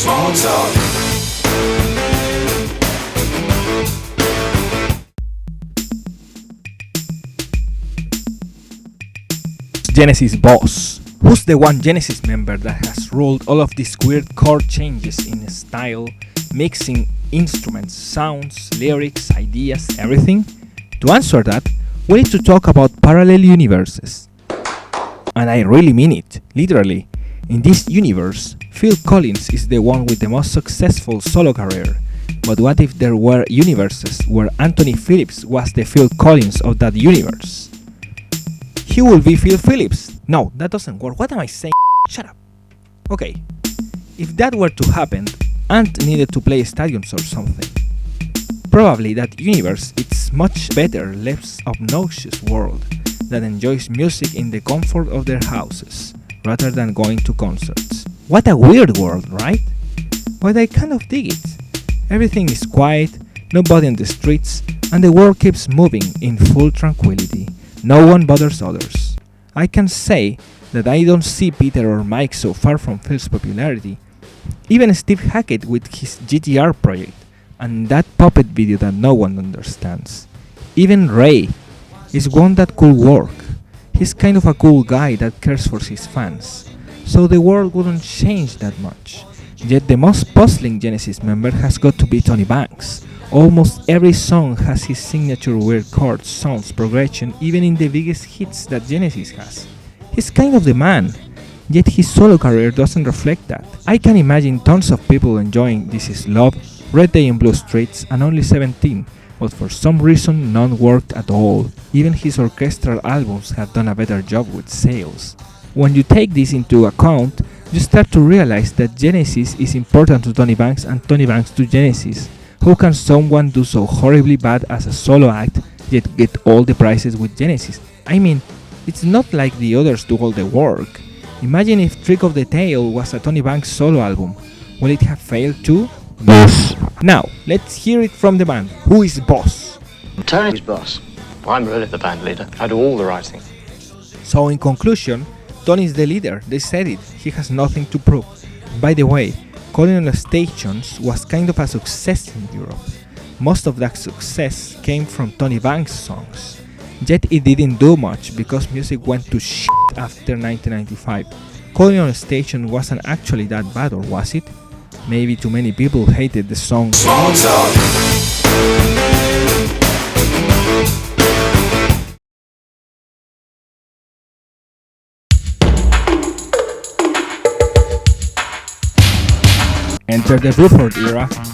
Small talk. Genesis boss. Who's the one Genesis member that has ruled all of these weird chord changes in style, mixing instruments, sounds, lyrics, ideas, everything? To answer that, we need to talk about parallel universes. And I really mean it, literally. In this universe, Phil Collins is the one with the most successful solo career. But what if there were universes where Anthony Phillips was the Phil Collins of that universe? He will be Phil Phillips. No, that doesn't work. What am I saying? Shut up. Okay, if that were to happen, Ant needed to play stadiums or something. Probably that universe is much better, less obnoxious world that enjoys music in the comfort of their houses, rather than going to concerts. What a weird world, right? But I kind of dig it. Everything is quiet, nobody in the streets, and the world keeps moving in full tranquility. No one bothers others. I can say that I don't see Peter or Mike so far from Phil's popularity. Even Steve Hackett with his GTR project, and that puppet video that no one understands. Even Ray is one that could work. He's kind of a cool guy that cares for his fans, so the world wouldn't change that much. Yet the most puzzling Genesis member has got to be Tony Banks. Almost every song has his signature weird chords, sounds, progression, even in the biggest hits that Genesis has. He's kind of the man, yet his solo career doesn't reflect that. I can imagine tons of people enjoying This Is Love, Red Day in Blue Streets, and Only 17, but for some reason none worked at all. Even his orchestral albums have done a better job with sales. When you take this into account, you start to realize that Genesis is important to Tony Banks and Tony Banks to Genesis. How can someone do so horribly bad as a solo act, yet get all the prizes with Genesis? I mean, it's not like the others do all the work. Imagine if Trick of the Tail was a Tony Banks solo album. Will it have failed too? Boss. Now, let's hear it from the band. Who is boss? Tony's boss. I'm really the band leader. I do all the writing. So in conclusion, Tony is the leader. They said it. He has nothing to prove. By the way, Calling on the Stations was kind of a success in Europe. Most of that success came from Tony Banks' songs. Yet it didn't do much because music went to shit after 1995. Calling on a Station wasn't actually that bad, or was it? Maybe too many people hated the song. Small talk. Enter the Bruford era,